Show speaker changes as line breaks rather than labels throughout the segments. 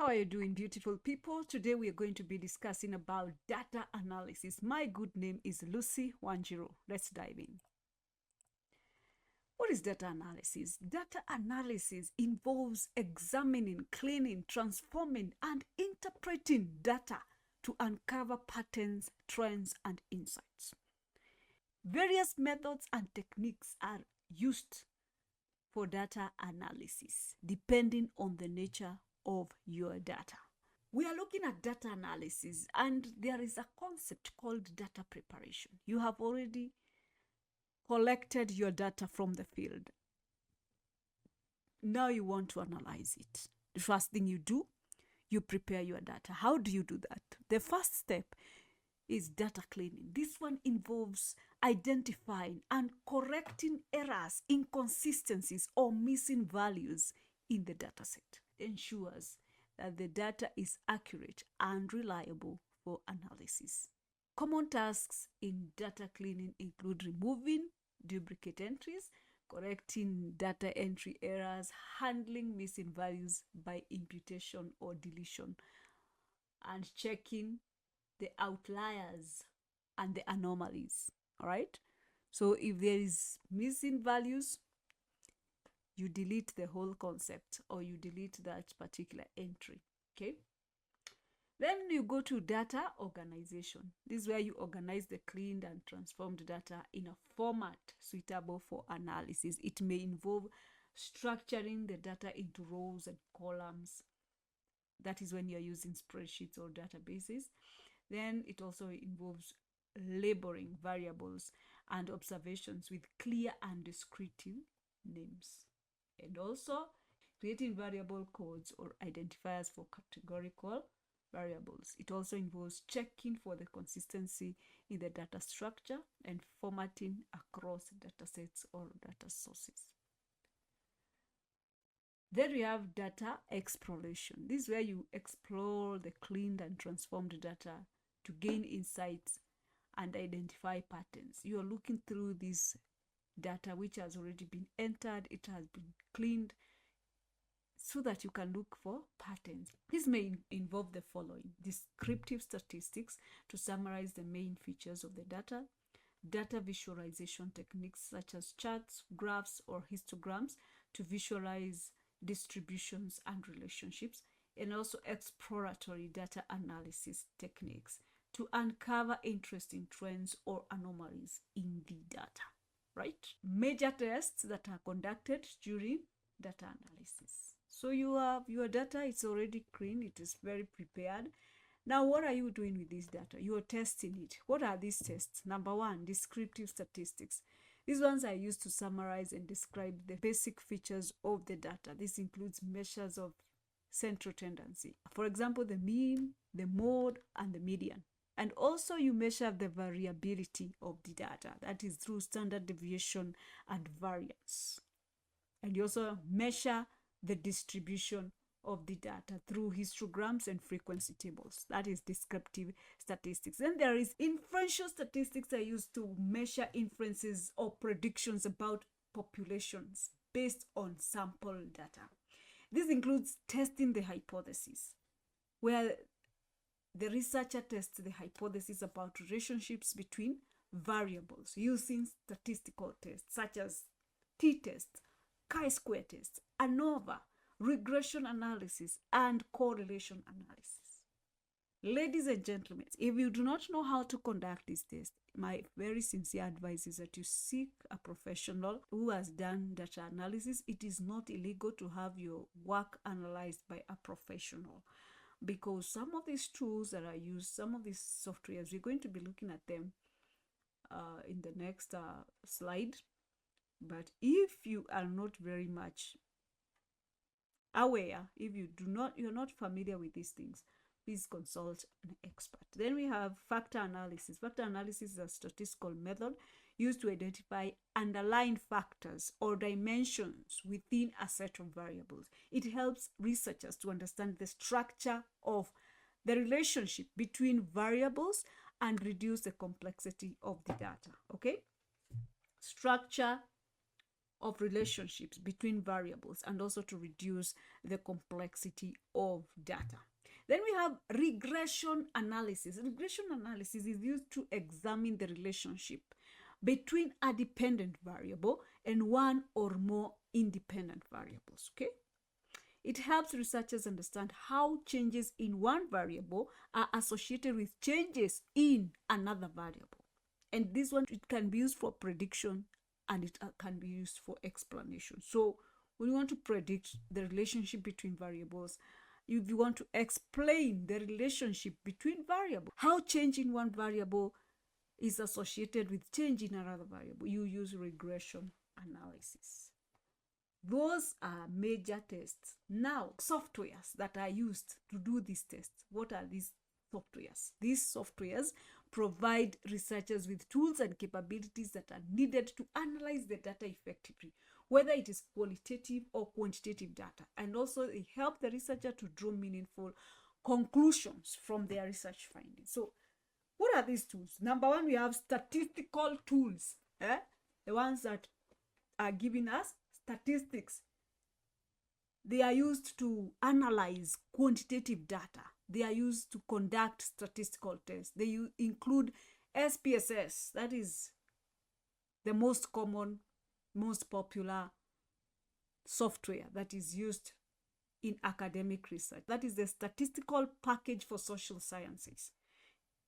are you doing, beautiful people? Today we are going to be discussing about data analysis. My good name is Lucy Wanjiru. Let's dive in. What is data analysis? Data analysis involves examining, cleaning, transforming, and interpreting data to uncover patterns, trends, and insights. Various methods and techniques are used for data analysis depending on the nature of your data. We are looking at data analysis, and there is a concept called data preparation. You have already collected your data from the field. Now you want to analyze it. The first thing you do, you prepare your data. How do you do that? The first step is data cleaning. This one involves identifying and correcting errors, inconsistencies, or missing values in the data set. It ensures that the data is accurate and reliable for analysis. Common tasks in data cleaning include removing duplicate entries, correcting data entry errors, handling missing values by imputation or deletion, and checking the outliers and the anomalies. All right. So if there is missing values, you delete the whole concept or you delete that particular entry. Okay. Then you go to data organization. This is where you organize the cleaned and transformed data in a format suitable for analysis. It may involve structuring the data into rows and columns. That is when you're using spreadsheets or databases. Then it also involves labeling variables and observations with clear and descriptive names. And also creating variable codes or identifiers for categorical variables. It also involves checking for the consistency in the data structure and formatting across datasets or data sources. Then we have data exploration. This is where you explore the cleaned and transformed data to gain insights and identify patterns. You are looking through this data which has already been entered, it has been cleaned, so that you can look for patterns. This may involve the following: descriptive statistics to summarize the main features of the data, data visualization techniques such as charts, graphs, or histograms to visualize distributions and relationships, and also exploratory data analysis techniques to uncover interesting trends or anomalies in the data, right? Major tests that are conducted during data analysis. So you have your data, it's already clean, it is very prepared. Now, what are you doing with this data? You are testing it. What are these tests? Number one, descriptive statistics. These ones are used to summarize and describe the basic features of the data. This includes measures of central tendency. For example, the mean, the mode, and the median. And also you measure the variability of the data. That is through standard deviation and variance. And you also measure the distribution of the data through histograms and frequency tables. That is descriptive statistics. Then there is inferential statistics are used to measure inferences or predictions about populations based on sample data. This includes testing the hypothesis, where the researcher tests the hypothesis about relationships between variables using statistical tests such as t-test, chi-square test, ANOVA, regression analysis, and correlation analysis. Ladies and gentlemen, if you do not know how to conduct this test, my very sincere advice is that you seek a professional who has done data analysis. It is not illegal to have your work analyzed by a professional, because some of these tools that are used, some of these softwares, we're going to be looking at them in the next slide. But if you are not very much aware, if you're not familiar with these things, please consult an expert. Then we have factor analysis. Factor analysis is a statistical method used to identify underlying factors or dimensions within a set of variables. It helps researchers to understand the structure of the relationship between variables and reduce the complexity of the data. Okay? Structure of relationships between variables and also to reduce the complexity of data. Then we have regression analysis. Regression analysis is used to examine the relationship between a dependent variable and one or more independent variables, okay? It helps researchers understand how changes in one variable are associated with changes in another variable. And this one, it can be used for prediction and it can be used for explanation. So when you want to predict the relationship between variables, if you want to explain the relationship between variables, how change in one variable is associated with change in another variable, you use regression analysis. Those are major tests. Now, softwares that are used to do these tests. What are these softwares? These softwares provide researchers with tools and capabilities that are needed to analyze the data effectively, whether it is qualitative or quantitative data. And also they help the researcher to draw meaningful conclusions from their research findings. So what are these tools? Number one, we have statistical tools. The ones that are giving us statistics. They are used to analyze quantitative data. They are used to conduct statistical tests. They include SPSS. That is the most common, most popular software that is used in academic research. That is the Statistical Package for Social Sciences,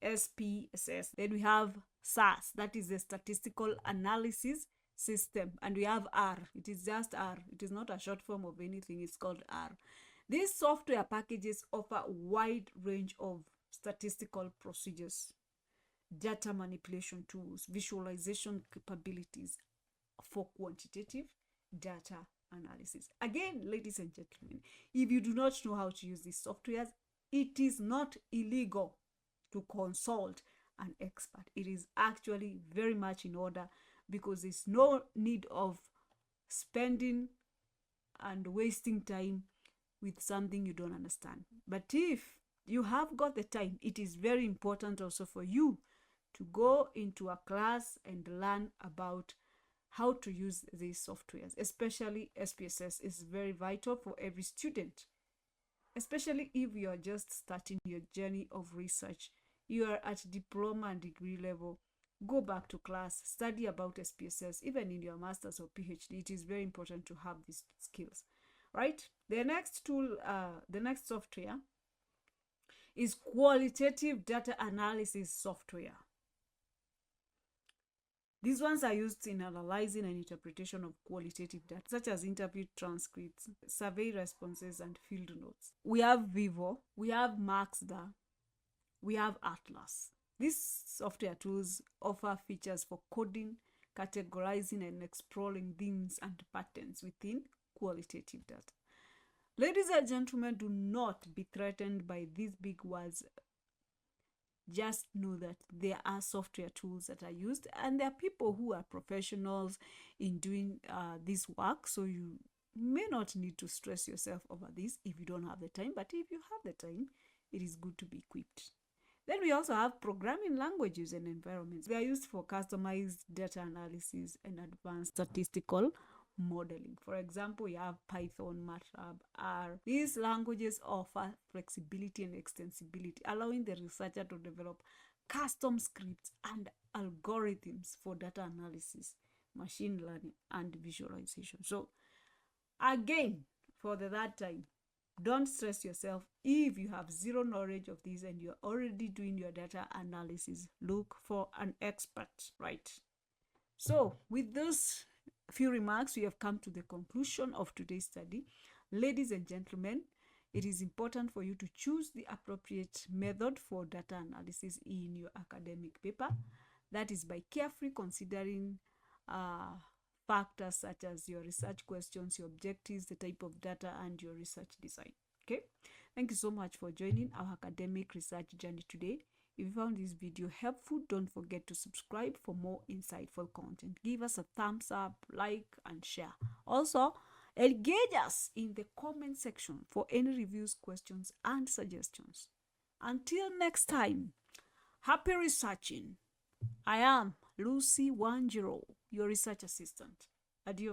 SPSS. Then we have SAS. That is the Statistical Analysis System, and we have R. It is just R. It is not a short form of anything. It's called R. These software packages offer a wide range of statistical procedures, data manipulation tools, visualization capabilities for quantitative data analysis. Again, ladies and gentlemen, if you do not know how to use these softwares, it is not illegal to consult an expert. It is actually very much in order, because there's no need of spending and wasting time with something you don't understand. But if you have got the time, it is very important also for you to go into a class and learn about how to use these softwares. Especially SPSS is very vital for every student, especially if you are just starting your journey of research. You are at diploma and degree level. Go back to class, study about SPSS. Even in your master's or PhD, it is very important to have these skills, right? The next tool, the next software is qualitative data analysis software. These ones are used in analyzing and interpretation of qualitative data, such as interview transcripts, survey responses, and field notes. We have Vivo, we have Maxda, we have Atlas. These software tools offer features for coding, categorizing, and exploring themes and patterns within qualitative data. Ladies and gentlemen, do not be threatened by these big words. Just know that there are software tools that are used, and there are people who are professionals in doing this work. So you may not need to stress yourself over this if you don't have the time. But if you have the time, it is good to be equipped. Then we also have programming languages and environments. They are used for customized data analysis and advanced statistical modeling. For example, you have Python, MATLAB, R. These languages offer flexibility and extensibility, allowing the researcher to develop custom scripts and algorithms for data analysis, machine learning, and visualization. So again, for the third time, don't stress yourself if you have zero knowledge of this and you're already doing your data analysis. Look for an expert, right? So with those few remarks, we have come to the conclusion of today's study. Ladies and gentlemen, it is important for you to choose the appropriate method for data analysis in your academic paper. That is by carefully considering factors such as your research questions, your objectives, the type of data, and your research design. Okay, thank you so much for joining our academic research journey today. If you found this video helpful, don't forget to subscribe for more insightful content. Give us a thumbs up, like, and share. Also, engage us in the comment section for any reviews, questions, and suggestions. Until next time, happy researching. I am Lucy Wanjiro, your research assistant. Adios.